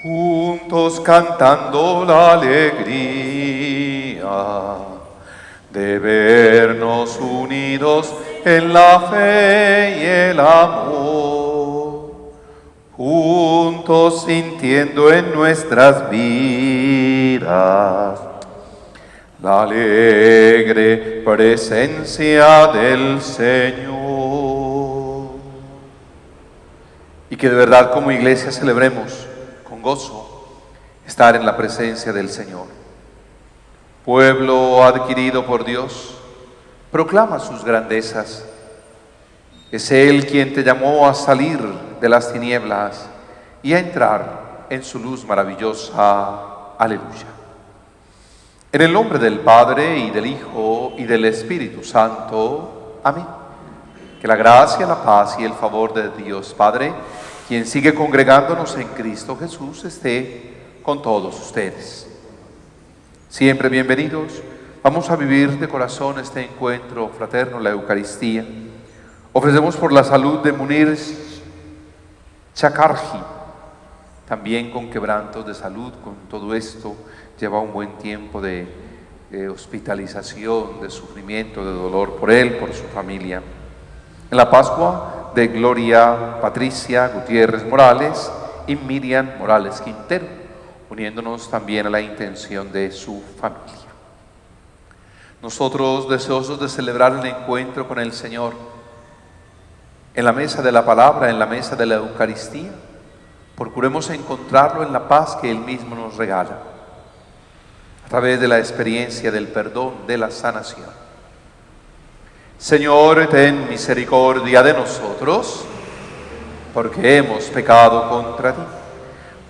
juntos cantando la alegría de vernos unidos en la fe y el amor, juntos sintiendo en nuestras vidas la alegre presencia del Señor. Y que de verdad como iglesia celebremos con gozo estar en la presencia del Señor. Pueblo adquirido por Dios, proclama sus grandezas. Es Él quien te llamó a salir de las tinieblas y a entrar en su luz maravillosa. Aleluya. En el nombre del Padre, y del Hijo, y del Espíritu Santo. Amén. Que la gracia, la paz y el favor de Dios Padre, quien sigue congregándonos en Cristo Jesús, esté con todos ustedes. Siempre bienvenidos. Vamos a vivir de corazón este encuentro fraterno, la Eucaristía. Ofrecemos por la salud de Munir Chakarji, también con quebrantos de salud. Con todo esto lleva un buen tiempo de hospitalización, de sufrimiento, de dolor por él, por su familia. En la Pascua de Gloria Patricia Gutiérrez Morales y Miriam Morales Quintero, uniéndonos también a la intención de su familia. Nosotros, deseosos de celebrar el encuentro con el Señor, en la mesa de la palabra, en la mesa de la Eucaristía, procuremos encontrarlo en la paz que Él mismo nos regala, a través de la experiencia del perdón, de la sanación. Señor, ten misericordia de nosotros, porque hemos pecado contra ti.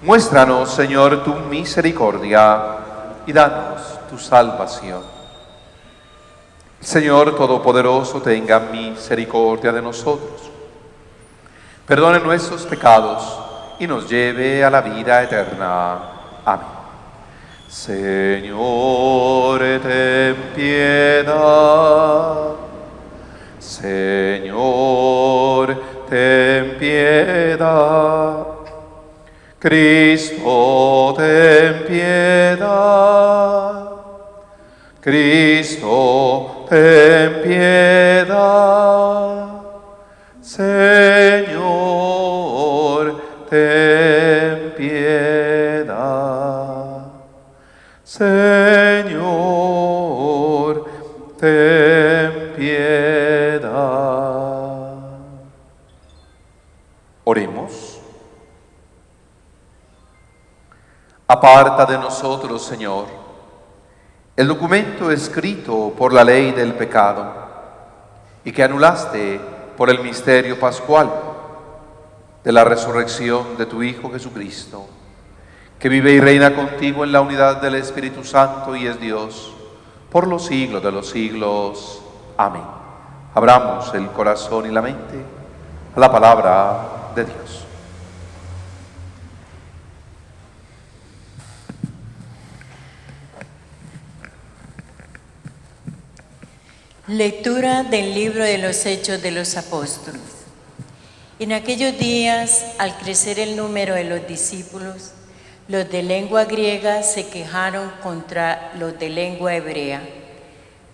Muéstranos, Señor, tu misericordia y danos tu salvación. El Señor Todopoderoso tenga misericordia de nosotros, perdone nuestros pecados y nos lleve a la vida eterna. Amén. Señor, ten piedad. Señor, ten piedad. Cristo, ten piedad. Cristo, ten piedad. Señor, ten piedad. Señor, ten piedad. Oremos. Aparta de nosotros, Señor, el documento escrito por la ley del pecado y que anulaste por el misterio pascual de la resurrección de tu Hijo Jesucristo, que vive y reina contigo en la unidad del Espíritu Santo y es Dios por los siglos de los siglos. Amén. Abramos el corazón y la mente a la palabra de Dios. Lectura del libro de los Hechos de los Apóstoles. En aquellos días, al crecer el número de los discípulos, los de lengua griega se quejaron contra los de lengua hebrea,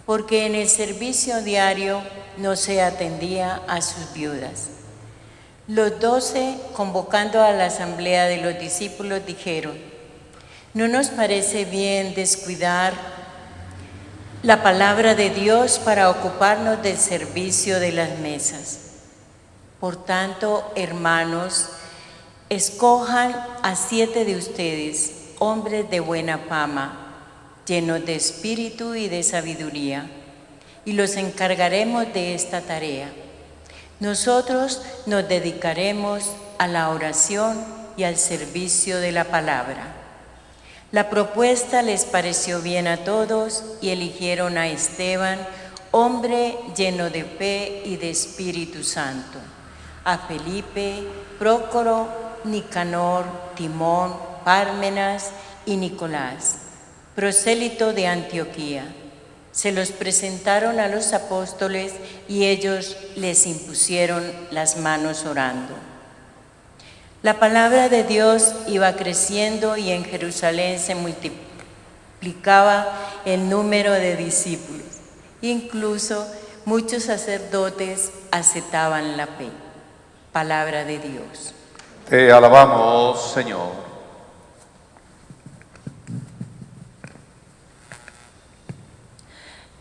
porque en el servicio diario no se atendía a sus viudas. Los 12, convocando a la asamblea de los discípulos, dijeron: ¿no nos parece bien descuidar la palabra de Dios para ocuparnos del servicio de las mesas? Por tanto, hermanos, escojan a 7 de ustedes, hombres de buena fama, llenos de espíritu y de sabiduría, y los encargaremos de esta tarea. Nosotros nos dedicaremos a la oración y al servicio de la palabra. La propuesta les pareció bien a todos y eligieron a Esteban, hombre lleno de fe y de Espíritu Santo, a Felipe, Prócoro, Nicanor, Timón, Pármenas y Nicolás, prosélito de Antioquía. Se los presentaron a los apóstoles y ellos les impusieron las manos orando. La palabra de Dios iba creciendo y en Jerusalén se multiplicaba el número de discípulos. Incluso muchos sacerdotes aceptaban la fe. Palabra de Dios. Te alabamos, Señor.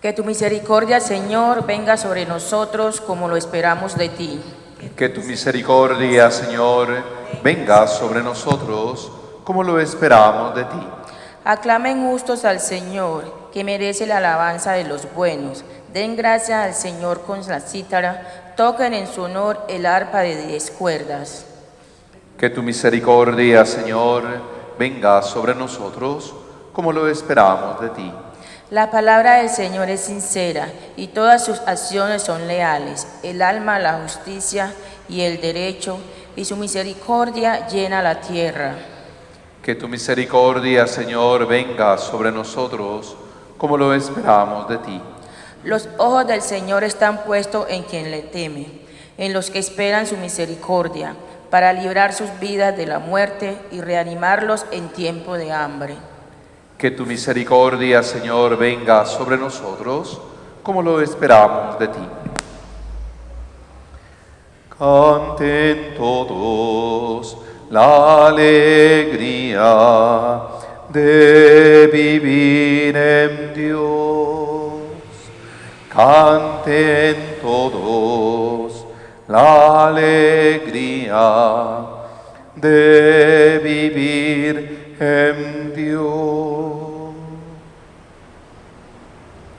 Que tu misericordia, Señor, venga sobre nosotros como lo esperamos de ti. Que tu misericordia, Señor, venga sobre nosotros como lo esperamos de ti. Aclamen justos al Señor, que merece la alabanza de los buenos. Den gracias al Señor con la cítara, toquen en su honor el arpa de 10 cuerdas. Que tu misericordia, Señor, venga sobre nosotros como lo esperamos de ti. La palabra del Señor es sincera y todas sus acciones son leales. El alma, la justicia y el derecho, y su misericordia llena la tierra. Que tu misericordia, Señor, venga sobre nosotros como lo esperamos de ti. Los ojos del Señor están puestos en quien le teme, en los que esperan su misericordia, para librar sus vidas de la muerte y reanimarlos en tiempo de hambre. Que tu misericordia, Señor, venga sobre nosotros como lo esperamos de ti. Canten todos la alegría de vivir en Dios. Canten todos la alegría de vivir en Dios.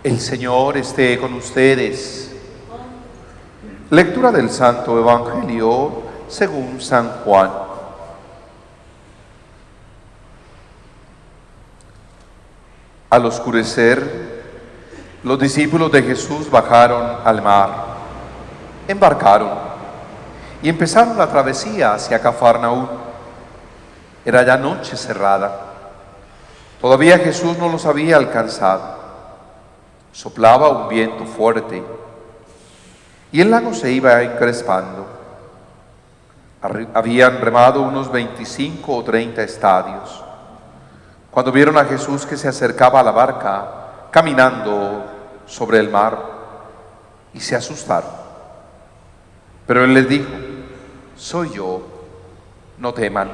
El Señor esté con ustedes. Lectura del Santo Evangelio según San Juan. Al oscurecer, los discípulos de Jesús bajaron al mar, embarcaron y empezaron la travesía hacia Cafarnaúm. Era ya noche cerrada. Todavía Jesús no los había alcanzado. Soplaba un viento fuerte y el lago se iba encrespando. Habían remado unos 25 o 30 estadios. Cuando vieron a Jesús que se acercaba a la barca, caminando sobre el mar, y se asustaron. Pero Él les dijo: soy yo, no teman.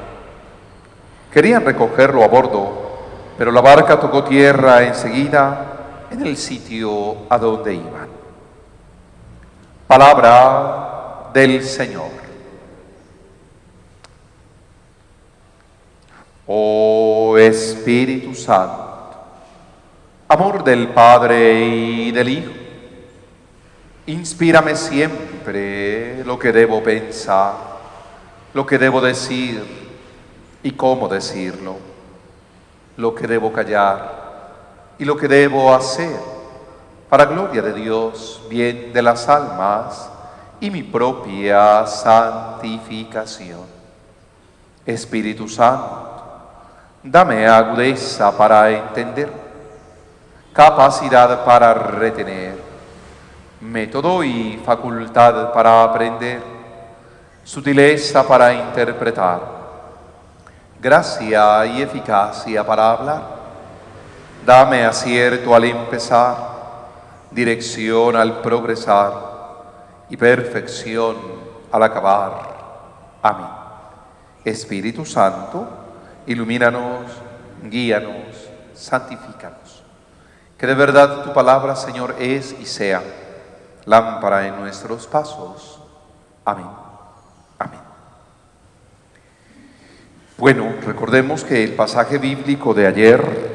Querían recogerlo a bordo, pero la barca tocó tierra enseguida en el sitio a donde iban. Palabra del Señor. Oh Espíritu Santo, amor del Padre y del Hijo, inspírame siempre lo que debo pensar, lo que debo decir y cómo decirlo, lo que debo callar y lo que debo hacer, para gloria de Dios, bien de las almas y mi propia santificación. Espíritu Santo, dame agudeza para entender, capacidad para retener, método y facultad para aprender, sutileza para interpretar, gracia y eficacia para hablar. Dame acierto al empezar, dirección al progresar y perfección al acabar. Amén. Espíritu Santo, ilumínanos, guíanos, santifícanos. Que de verdad tu palabra, Señor, es y sea lámpara en nuestros pasos. Amén. Amén. Bueno, recordemos que el pasaje bíblico de ayer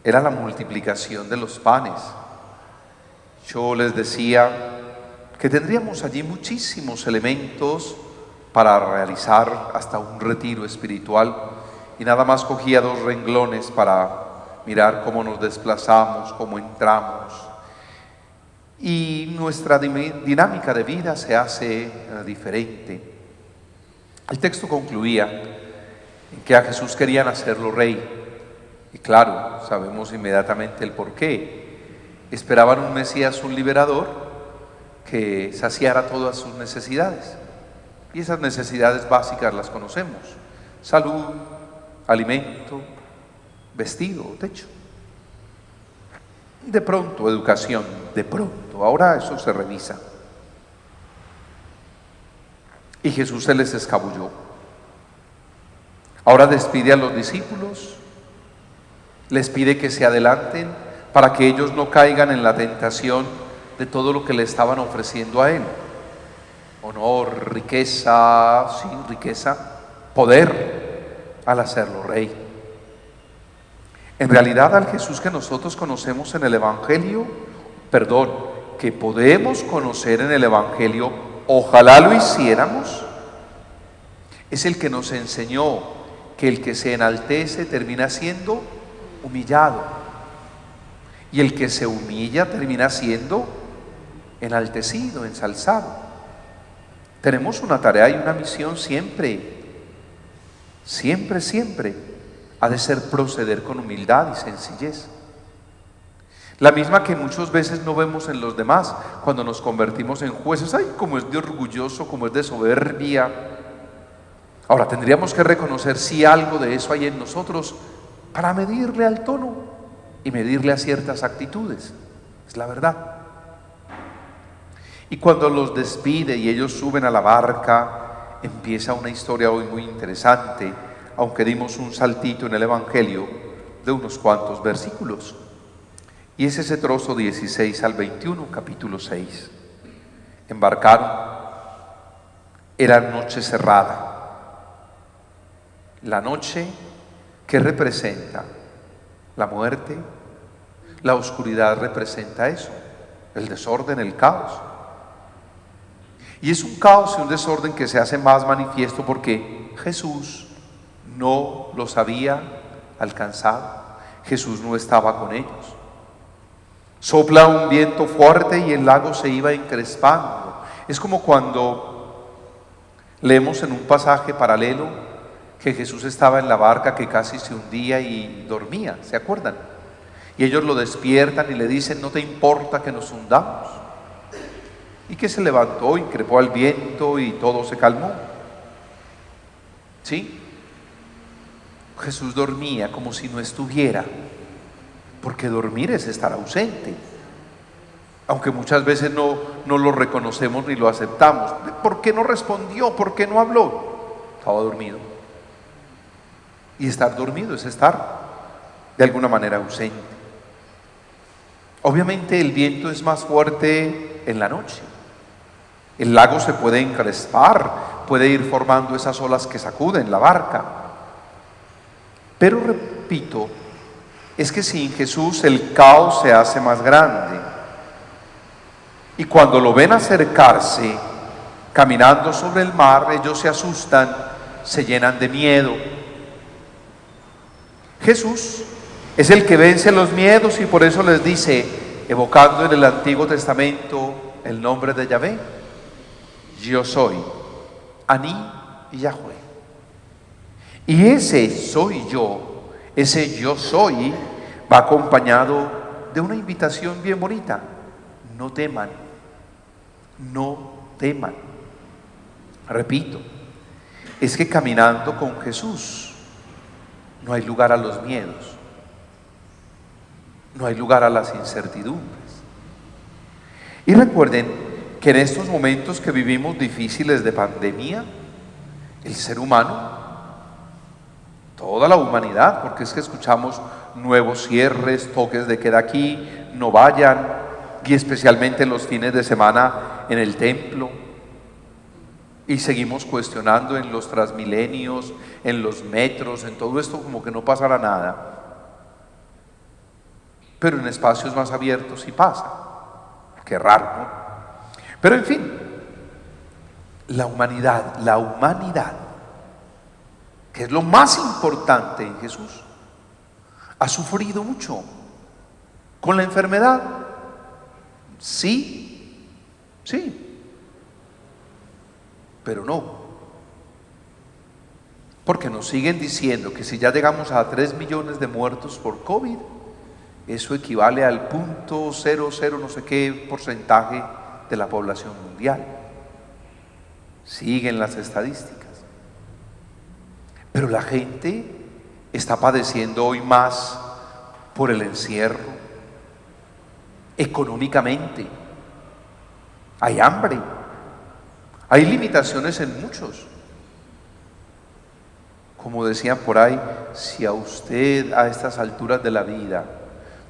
era la multiplicación de los panes. Yo les decía que tendríamos allí muchísimos elementos para realizar hasta un retiro espiritual, y nada más cogía 2 renglones para mirar cómo nos desplazamos, cómo entramos, y nuestra dinámica de vida se hace diferente. El texto concluía en que a Jesús querían hacerlo rey, y claro, sabemos inmediatamente el porqué. Esperaban un Mesías, un liberador, que saciara todas sus necesidades. Y esas necesidades básicas las conocemos: salud, alimento, vestido, techo. De pronto, educación, de pronto. Ahora eso se revisa. Y Jesús se les escabulló. Ahora despide a los discípulos, les pide que se adelanten para que ellos no caigan en la tentación de todo lo que le estaban ofreciendo a él: honor, riqueza, sí, riqueza, poder, al hacerlo rey. En realidad, al Jesús que nosotros conocemos en el Evangelio, que podemos conocer en el Evangelio, ojalá lo hiciéramos, es el que nos enseñó que el que se enaltece termina siendo humillado, y el que se humilla termina siendo enaltecido, ensalzado. Tenemos una tarea y una misión siempre, ha de ser proceder con humildad y sencillez, la misma que muchas veces no vemos en los demás cuando nos convertimos en jueces. ¡Ay, cómo es de orgulloso, cómo es de soberbia! Ahora tendríamos que reconocer si algo de eso hay en nosotros para medirle al tono y medirle a ciertas actitudes. Es la verdad. Y cuando los despide y ellos suben a la barca, empieza una historia hoy muy interesante, aunque dimos un saltito en el Evangelio de unos cuantos versículos. Y es ese trozo 16 al 21, capítulo 6. Embarcaron, era noche cerrada. La noche que representa la muerte, la oscuridad representa eso, el desorden, el caos. Y es un caos y un desorden que se hace más manifiesto porque Jesús no los había alcanzado. Jesús no estaba con ellos. Sopla un viento fuerte y el lago se iba encrespando. Es como cuando leemos en un pasaje paralelo que Jesús estaba en la barca que casi se hundía y dormía, ¿se acuerdan? Y ellos lo despiertan y le dicen: ¿no te importa que nos hundamos? Y que se levantó, increpó al viento y todo se calmó. ¿Sí? Jesús dormía como si no estuviera, porque dormir es estar ausente, aunque muchas veces no lo reconocemos ni lo aceptamos. ¿Por qué no respondió? ¿Por qué no habló? Estaba dormido. Y estar dormido es estar de alguna manera ausente. Obviamente el viento es más fuerte en la noche. El lago se puede encrespar, puede ir formando esas olas que sacuden la barca. Pero repito, es que sin Jesús el caos se hace más grande. Y cuando lo ven acercarse, caminando sobre el mar, ellos se asustan, se llenan de miedo. Jesús es el que vence los miedos y por eso les dice, evocando en el Antiguo Testamento el nombre de Yahvé: yo soy, Aní y Yahweh. Y ese soy yo, ese yo soy, va acompañado de una invitación bien bonita: no teman, no teman. Repito, es que caminando con Jesús no hay lugar a los miedos, no hay lugar a las incertidumbres. Y recuerden que en estos momentos que vivimos difíciles de pandemia, el ser humano, toda la humanidad, porque es que escuchamos nuevos cierres, toques de queda aquí, no vayan, y especialmente en los fines de semana en el templo, y seguimos cuestionando en los transmilenios, en los metros, en todo esto como que no pasará nada, pero en espacios más abiertos sí pasa. Qué raro, ¿no? Pero en fin, la humanidad, que es lo más importante en Jesús, ha sufrido mucho con la enfermedad. Sí, pero no, porque nos siguen diciendo que si ya llegamos a 3 millones de muertos por COVID, eso equivale al 0.00 no sé qué porcentaje de la población mundial. siguen las estadísticas. Pero la gente está padeciendo hoy más por el encierro, económicamente. Hay hambre, hay limitaciones en muchos. Como decían por ahí, si a usted a estas alturas de la vida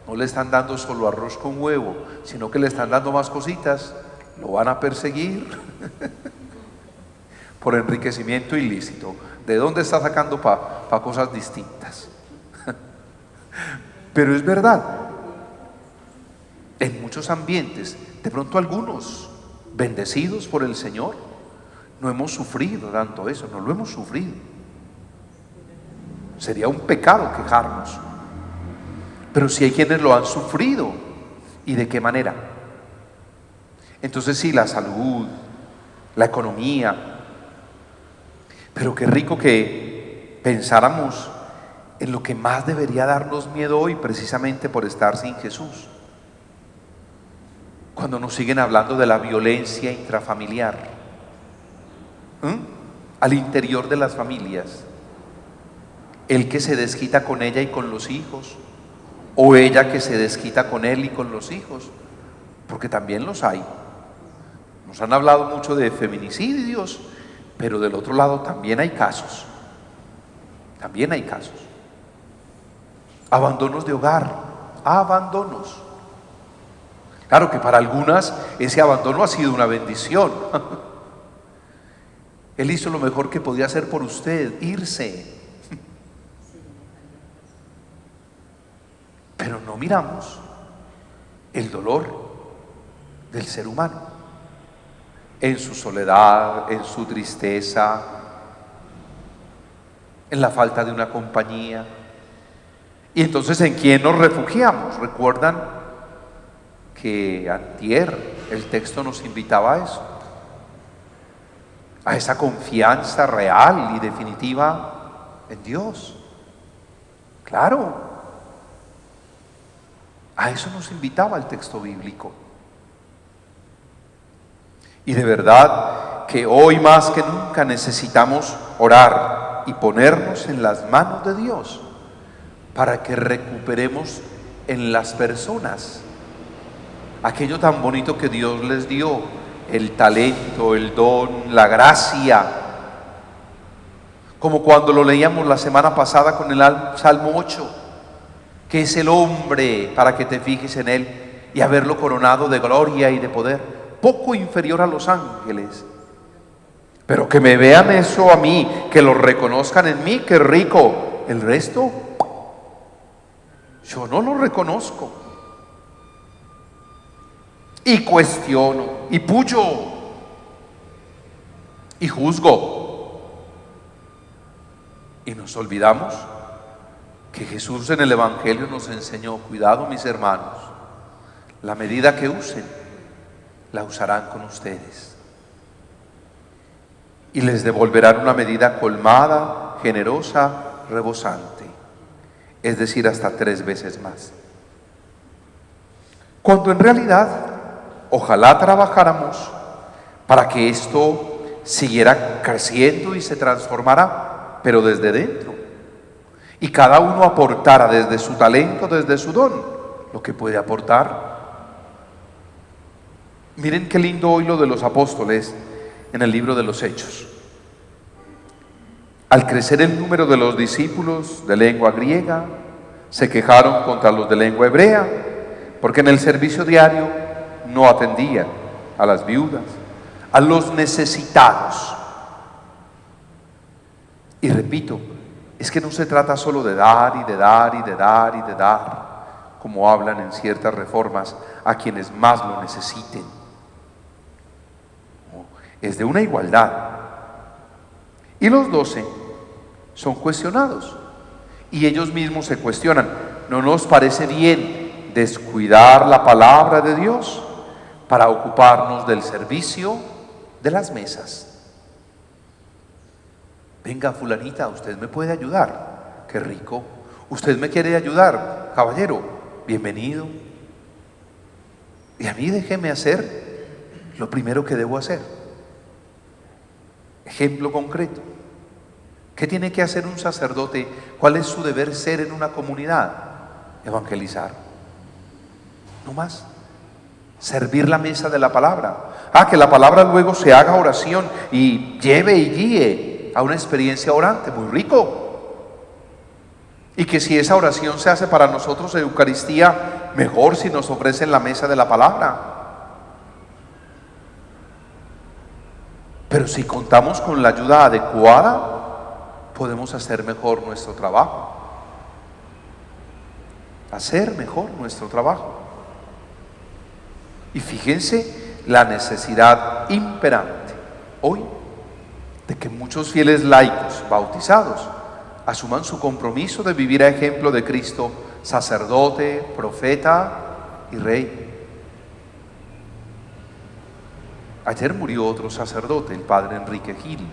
no le están dando solo arroz con huevo, sino que le están dando más cositas, lo van a perseguir por enriquecimiento ilícito. ¿De dónde está sacando para cosas distintas? Pero es verdad, en muchos ambientes, de pronto algunos bendecidos por el Señor, no hemos sufrido tanto eso, no lo hemos sufrido. Sería un pecado quejarnos, pero si hay quienes lo han sufrido, ¿y de qué manera? Entonces sí, la salud, la economía, pero qué rico que pensáramos en lo que más debería darnos miedo hoy, precisamente por estar sin Jesús. Cuando nos siguen hablando de la violencia intrafamiliar, al interior de las familias, el que se desquita con ella y con los hijos, o ella que se desquita con él y con los hijos, porque también los hay. Nos han hablado mucho de feminicidios, pero del otro lado también hay casos. También hay casos. Abandonos de hogar, abandonos. Claro que para algunas ese abandono ha sido una bendición. Él hizo lo mejor que podía hacer por usted, irse. Pero no miramos el dolor del ser humano en su soledad, en su tristeza, en la falta de una compañía. Y entonces, ¿en quién nos refugiamos? ¿Recuerdan que antier el texto nos invitaba a eso? A esa confianza real y definitiva en Dios. Claro, a eso nos invitaba el texto bíblico. Y de verdad que hoy más que nunca necesitamos orar y ponernos en las manos de Dios para que recuperemos en las personas aquello tan bonito que Dios les dio, el talento, el don, la gracia. Como cuando lo leíamos la semana pasada con el Salmo 8, que es el hombre para que te fijes en él y haberlo coronado de gloria y de poder, poco inferior a los ángeles. Pero que me vean eso a mí, que lo reconozcan en mí, qué rico. El resto, yo no lo reconozco. Y cuestiono, y puyo, y juzgo. Y nos olvidamos que Jesús en el Evangelio nos enseñó: cuidado, mis hermanos, la medida que usen, la usarán con ustedes. Y les devolverán una medida colmada, generosa, rebosante. Es decir, hasta 3 veces más. Cuando en realidad, ojalá trabajáramos para que esto siguiera creciendo y se transformara, pero desde dentro. Y cada uno aportara desde su talento, desde su don, lo que puede aportar. Miren qué lindo hoy lo de los apóstoles en el libro de los Hechos. Al crecer el número de los discípulos de lengua griega, se quejaron contra los de lengua hebrea, porque en el servicio diario no atendían a las viudas, a los necesitados. Y repito, es que no se trata solo de dar y de dar y de dar y de dar, como hablan en ciertas reformas, a quienes más lo necesiten. No, es de una igualdad. Y los 12 son cuestionados, y ellos mismos se cuestionan: ¿no nos parece bien descuidar la palabra de Dios para ocuparnos del servicio de las mesas? Venga, fulanita, usted me puede ayudar. Qué rico. Usted me quiere ayudar, caballero, bienvenido. Y a mí déjeme hacer lo primero que debo hacer. Ejemplo concreto. ¿Qué tiene que hacer un sacerdote? ¿Cuál es su deber ser en una comunidad? Evangelizar. No más. Servir la mesa de la palabra. Que la palabra luego se haga oración y lleve y guíe a una experiencia orante. Muy rico. Y que si esa oración se hace para nosotros en Eucaristía, mejor si nos ofrecen la mesa de la palabra. Pero si contamos con la ayuda adecuada, podemos hacer mejor nuestro trabajo. Hacer mejor nuestro trabajo. Y fíjense la necesidad imperante hoy de que muchos fieles laicos bautizados asuman su compromiso de vivir a ejemplo de Cristo, sacerdote, profeta y rey. Ayer murió otro sacerdote, el padre Enrique Gil.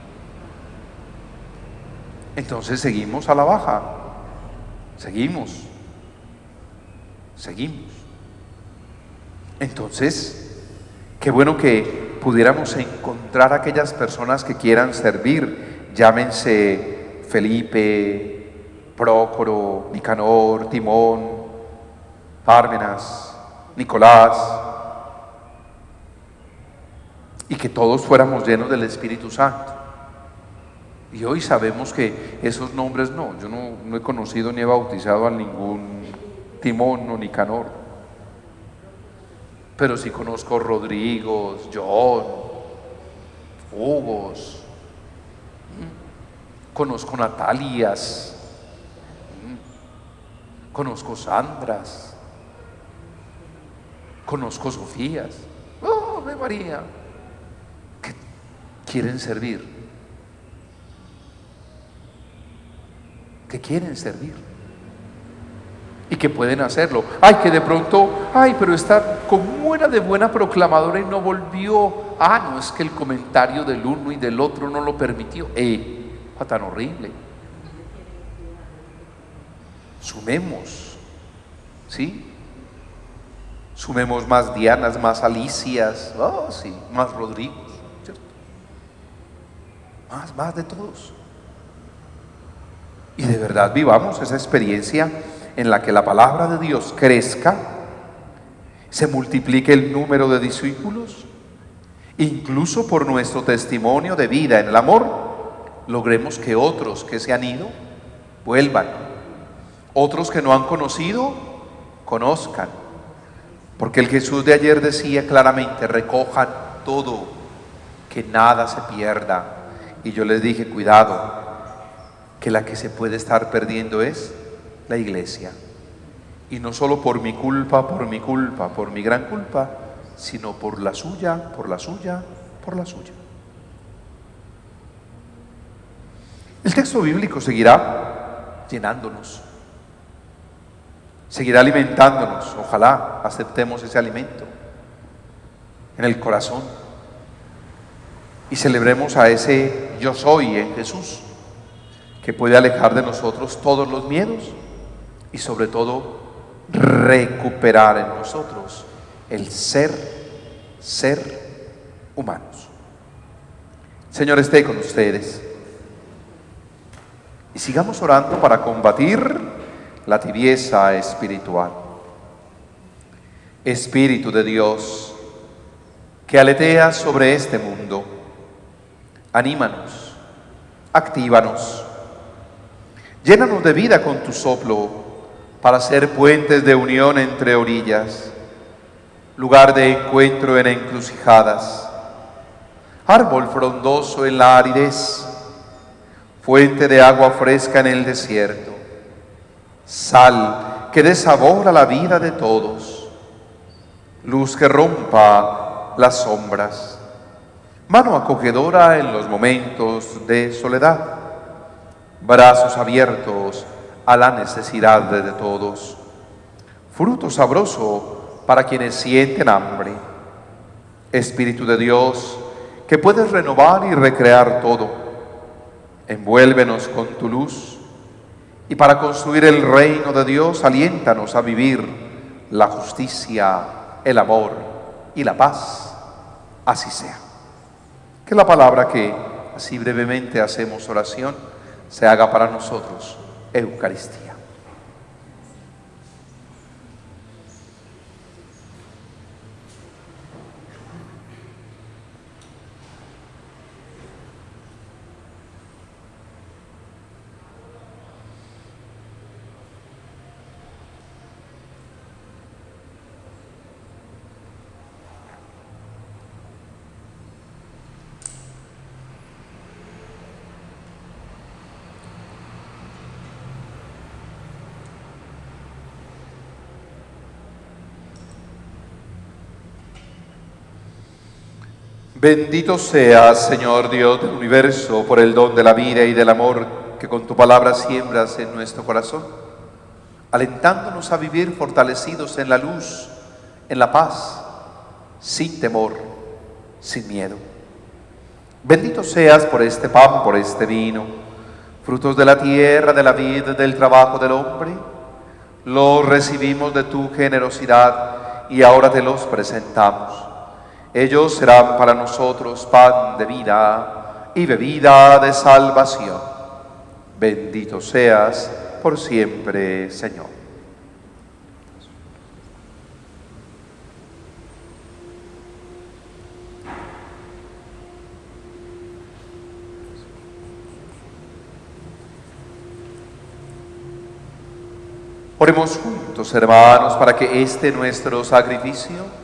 Entonces seguimos a la baja. Seguimos. Entonces, qué bueno que pudiéramos encontrar aquellas personas que quieran servir, llámense Felipe, Prócoro, Nicanor, Timón, Pármenas, Nicolás, y que todos fuéramos llenos del Espíritu Santo. Y hoy sabemos que esos nombres yo no he conocido ni he bautizado a ningún Timón o Nicanor, pero sí conozco Rodrigos, John, Hugos, conozco Natalias, conozco Sandras, conozco Sofías. ¡Oh, María! Que quieren servir, que quieren servir y que pueden hacerlo. Que de pronto, pero está como era de buena proclamadora y no volvió. No, es que el comentario del uno y del otro no lo permitió. Tan horrible. Sumemos, ¿sí? Sumemos más Dianas, más Alicias, sí, más Rodrigos, ¿cierto? Más de todos. Y de verdad vivamos esa experiencia en la que la palabra de Dios crezca, se multiplique el número de discípulos, incluso por nuestro testimonio de vida en el amor, logremos que otros que se han ido vuelvan, otros que no han conocido conozcan, porque el Jesús de ayer decía claramente: recojan todo, que nada se pierda. Y yo les dije: cuidado, que la que se puede estar perdiendo es la iglesia, y no solo por mi culpa, por mi gran culpa, sino por la suya. El texto bíblico seguirá llenándonos, seguirá alimentándonos. Ojalá aceptemos ese alimento en el corazón y celebremos a ese yo soy en Jesús, que puede alejar de nosotros todos los miedos y sobre todo recuperar en nosotros el ser humanos. El Señor esté con ustedes. Y sigamos orando para combatir la tibieza espiritual. Espíritu de Dios, que aleteas sobre este mundo, anímanos, actívanos, llénanos de vida con tu soplo para ser puentes de unión entre orillas, lugar de encuentro en encrucijadas, árbol frondoso en la aridez, fuente de agua fresca en el desierto, sal que dé sabor a la vida de todos, luz que rompa las sombras, mano acogedora en los momentos de soledad, brazos abiertos a la necesidad de todos, fruto sabroso para quienes sienten hambre. Espíritu de Dios, que puedes renovar y recrear todo, envuélvenos con tu luz, y para construir el reino de Dios, aliéntanos a vivir la justicia, el amor y la paz. Así sea. Que la palabra que así brevemente hacemos oración, se haga para nosotros Eucaristía. Bendito seas, Señor Dios del universo, por el don de la vida y del amor que con tu palabra siembras en nuestro corazón, alentándonos a vivir fortalecidos en la luz, en la paz, sin temor, sin miedo. Bendito seas por este pan, por este vino, frutos de la tierra, de la vida, del trabajo del hombre. Los recibimos de tu generosidad y ahora te los presentamos. Ellos serán para nosotros pan de vida y bebida de salvación. Bendito seas por siempre, Señor. Oremos juntos, hermanos, para que este nuestro sacrificio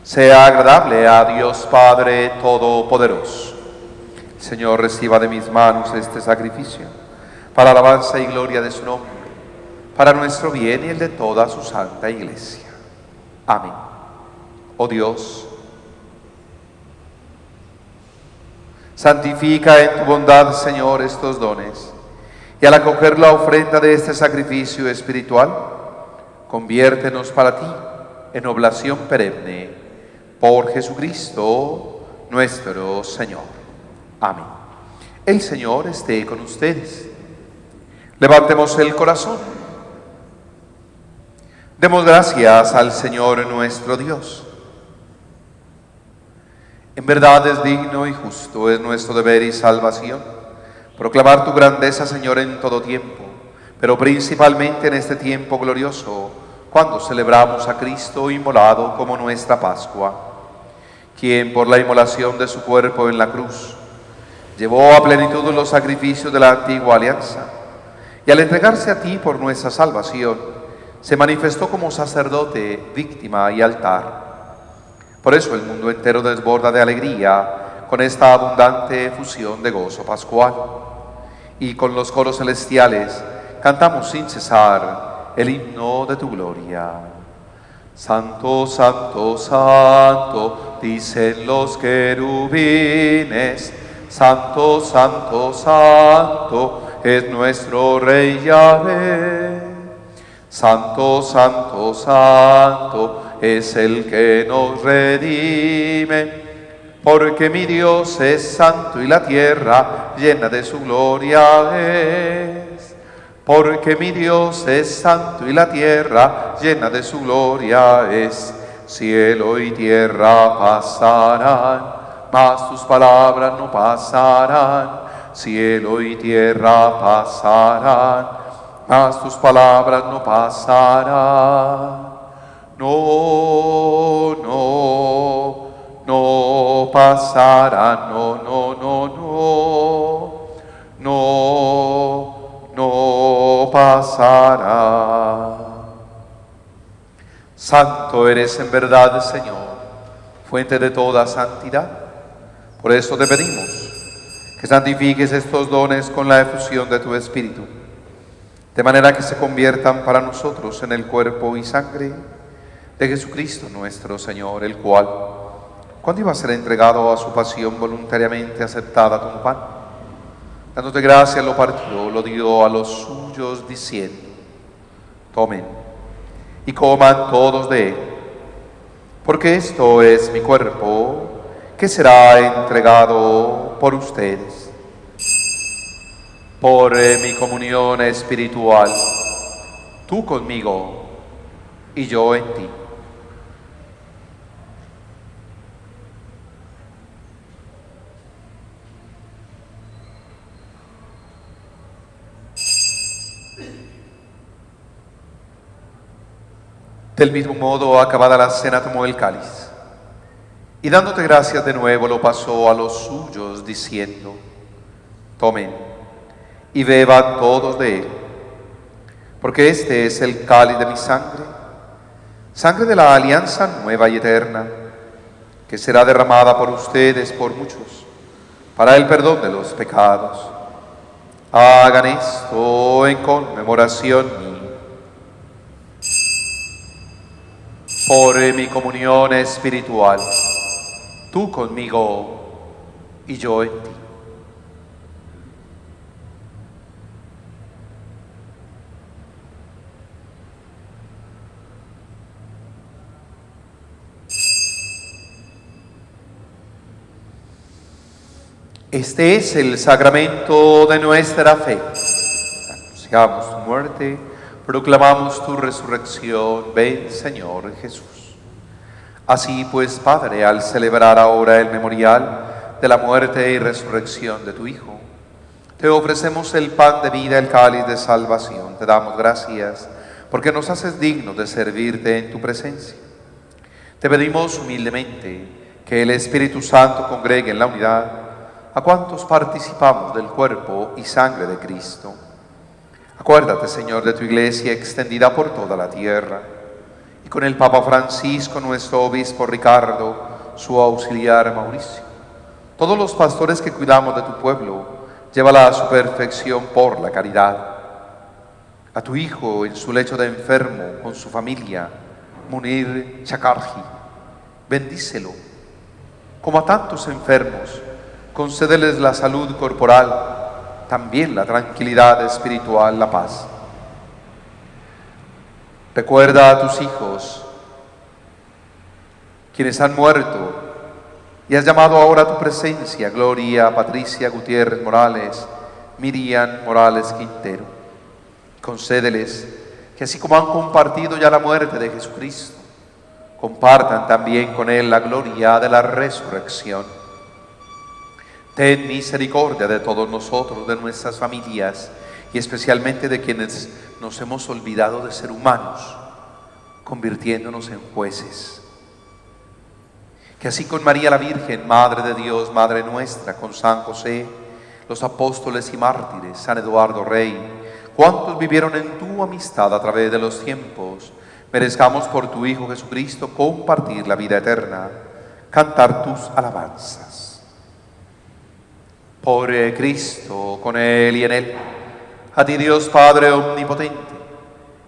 sea agradable a Dios Padre Todopoderoso. Señor, reciba de mis manos este sacrificio, para alabanza y gloria de su nombre, para nuestro bien y el de toda su santa Iglesia. Amén. Oh Dios, santifica en tu bondad, Señor, estos dones, y al acoger la ofrenda de este sacrificio espiritual, conviértenos para ti en oblación perenne. Por Jesucristo nuestro Señor. Amén. El Señor esté con ustedes. Levantemos el corazón. Demos gracias al Señor nuestro Dios. En verdad es digno y justo, es nuestro deber y salvación proclamar tu grandeza, Señor, en todo tiempo, pero principalmente en este tiempo glorioso, cuando celebramos a Cristo inmolado como nuestra Pascua, quien por la inmolación de su cuerpo en la cruz llevó a plenitud los sacrificios de la antigua alianza, y al entregarse a ti por nuestra salvación, se manifestó como sacerdote, víctima y altar. Por eso el mundo entero desborda de alegría con esta abundante efusión de gozo pascual, y con los coros celestiales cantamos sin cesar el himno de tu gloria. Santo, santo, santo, dicen los querubines, santo, santo, santo, es nuestro Rey Yahvé. Santo, santo, santo, es el que nos redime, porque mi Dios es santo y la tierra llena de su gloria es. Porque mi Dios es santo y la tierra llena de su gloria es. Cielo y tierra pasarán, mas tus palabras no pasarán. Cielo y tierra pasarán, mas tus palabras no pasarán. No, no, no pasarán, no, no, no, no, no, no pasará. Santo eres en verdad, Señor, fuente de toda santidad. Por eso te pedimos que santifiques estos dones con la efusión de tu Espíritu, de manera que se conviertan para nosotros en el cuerpo y sangre de Jesucristo nuestro Señor, el cual, cuando iba a ser entregado a su pasión voluntariamente aceptada, tomó pan, dándote gracias, lo partió, lo dio a los suyos, diciendo: tomen y coman todos de él, porque esto es mi cuerpo, que será entregado por ustedes. Por mi comunión espiritual, tú conmigo y yo en ti. Del mismo modo, acabada la cena, tomó el cáliz y dándote gracias de nuevo lo pasó a los suyos, diciendo: tomen y beban todos de él, porque este es el cáliz de mi sangre, sangre de la alianza nueva y eterna, que será derramada por ustedes, por muchos, para el perdón de los pecados. Hagan esto en conmemoración mía. Por mi comunión espiritual, tú conmigo y yo en ti. Este es el sacramento de nuestra fe. Anunciamos tu muerte, proclamamos tu resurrección. Ven, Señor Jesús. Así pues, Padre, al celebrar ahora el memorial de la muerte y resurrección de tu Hijo, te ofrecemos el pan de vida, el cáliz de salvación. Te damos gracias porque nos haces dignos de servirte en tu presencia. Te pedimos humildemente que el Espíritu Santo congregue en la unidad a cuantos participamos del cuerpo y sangre de Cristo. Acuérdate, Señor, de tu iglesia extendida por toda la tierra, y con el Papa Francisco, nuestro obispo Ricardo, su auxiliar Mauricio, todos los pastores que cuidamos de tu pueblo, llévala a su perfección por la caridad. A tu Hijo en su lecho de enfermo, con su familia, Munir Chakarji, bendícelo. Como a tantos enfermos, concédeles la salud corporal, también la tranquilidad espiritual, la paz. Recuerda a tus hijos, quienes han muerto, y has llamado ahora a tu presencia: Gloria, Patricia Gutiérrez Morales, Miriam Morales Quintero. Concédeles que así como han compartido ya la muerte de Jesucristo, compartan también con Él la gloria de la resurrección. Ten misericordia de todos nosotros, de nuestras familias y especialmente de quienes nos hemos olvidado de ser humanos, convirtiéndonos en jueces. Que así con María la Virgen, Madre de Dios, Madre nuestra, con San José, los apóstoles y mártires, San Eduardo Rey, cuantos vivieron en tu amistad a través de los tiempos, merezcamos por tu Hijo Jesucristo compartir la vida eterna, cantar tus alabanzas. Por Cristo, con Él y en Él, a ti Dios Padre omnipotente,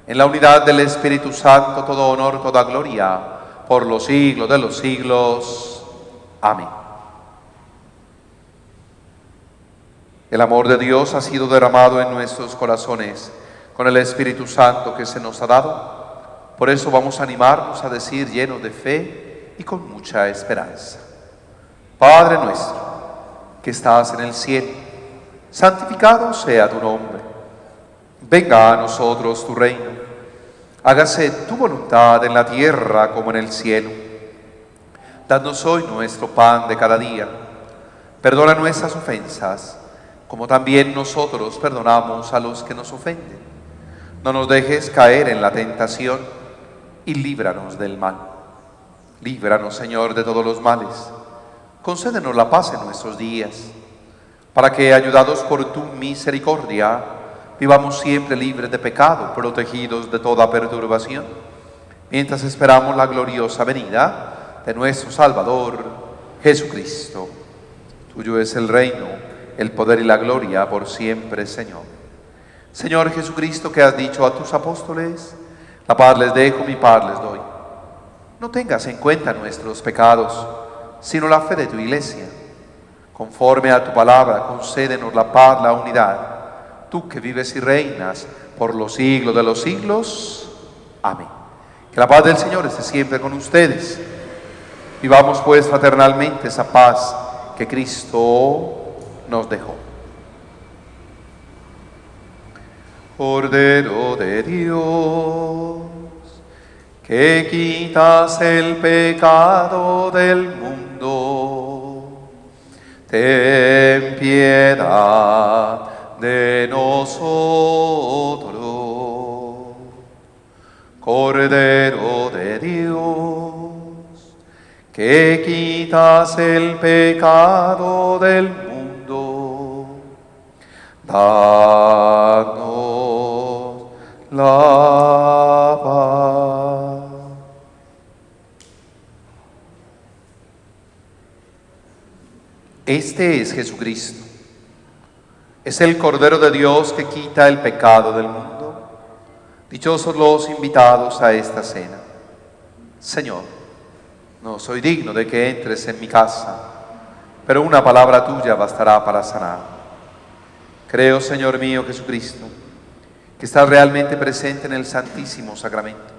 en la unidad del Espíritu Santo, todo honor, toda gloria, por los siglos de los siglos. Amén. El amor de Dios ha sido derramado en nuestros corazones con el Espíritu Santo que se nos ha dado. Por eso vamos a animarnos a decir, llenos de fe y con mucha esperanza: Padre nuestro, que estás en el cielo, santificado sea tu nombre. Venga a nosotros tu reino. Hágase tu voluntad en la tierra como en el cielo. Danos hoy nuestro pan de cada día. Perdona nuestras ofensas, como también nosotros perdonamos a los que nos ofenden. No nos dejes caer en la tentación y líbranos del mal. Líbranos, Señor, de todos los males. Concédenos la paz en nuestros días, para que, ayudados por tu misericordia, vivamos siempre libres de pecado, protegidos de toda perturbación, mientras esperamos la gloriosa venida de nuestro Salvador, Jesucristo. Tuyo es el reino, el poder y la gloria por siempre, Señor. Señor Jesucristo, que has dicho a tus apóstoles: la paz les dejo, mi paz les doy. No tengas en cuenta nuestros pecados, sino la fe de tu iglesia. Conforme a tu palabra, concédenos la paz, la unidad. Tú que vives y reinas por los siglos de los siglos. Amén. Que la paz del Señor esté siempre con ustedes. Vivamos pues fraternalmente esa paz que Cristo nos dejó. Cordero de Dios, que quitas el pecado del mundo, ten piedad de nosotros. que quitas el pecado del mundo, danos la paz. Este es Jesucristo. Es el Cordero de Dios que quita el pecado del mundo. Dichosos los invitados a esta cena. Señor, no soy digno de que entres en mi casa, pero una palabra tuya bastará para sanar. Creo, Señor mío Jesucristo, que estás realmente presente en el Santísimo Sacramento.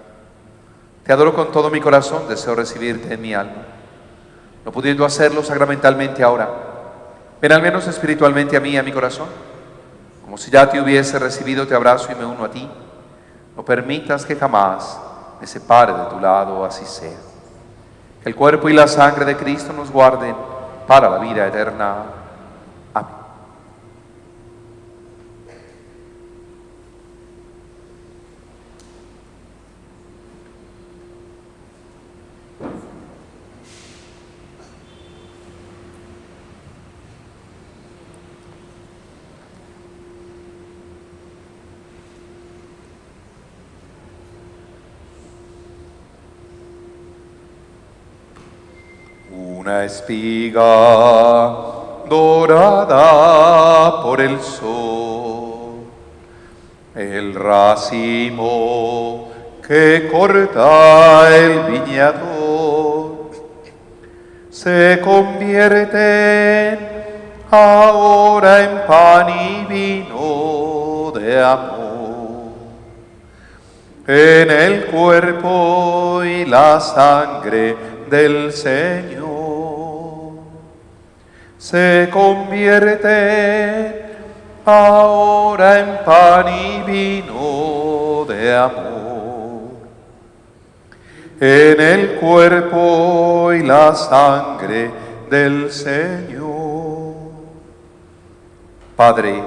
Te adoro con todo mi corazón, deseo recibirte en mi alma. No pudiendo hacerlo sacramentalmente ahora, ven al menos espiritualmente a mí, a mi corazón. Como si ya te hubiese recibido, te abrazo y me uno a ti. No permitas que jamás me separe de tu lado, así sea. Que el cuerpo y la sangre de Cristo nos guarden para la vida eterna. Amén. Una espiga dorada por el sol, el racimo que corta el viñador, se convierten ahora en pan y vino de amor, en el cuerpo y la sangre del Señor. Se convierte ahora en pan y vino de amor, en el cuerpo y la sangre del Señor. Padre,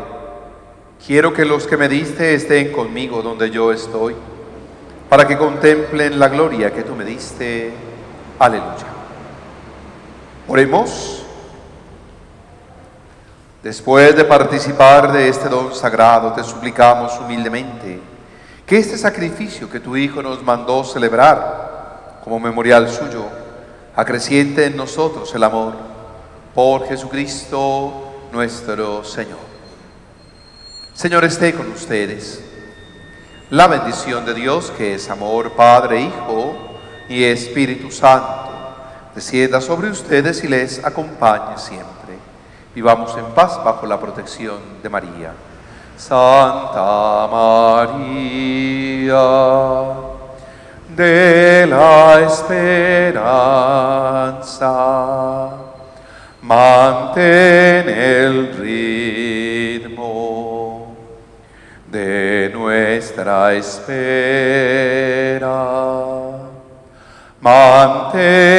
quiero que los que me diste estén conmigo donde yo estoy, para que contemplen la gloria que tú me diste. Aleluya. Oremos. Después de participar de este don sagrado, te suplicamos humildemente que este sacrificio que tu Hijo nos mandó celebrar como memorial suyo, acreciente en nosotros el amor por Jesucristo nuestro Señor. Señor, esté con ustedes. La bendición de Dios, que es amor, Padre, Hijo y Espíritu Santo, descienda sobre ustedes y les acompañe siempre. Vivamos en paz bajo la protección de María. Santa María de la esperanza, mantén el ritmo de nuestra espera. Mantén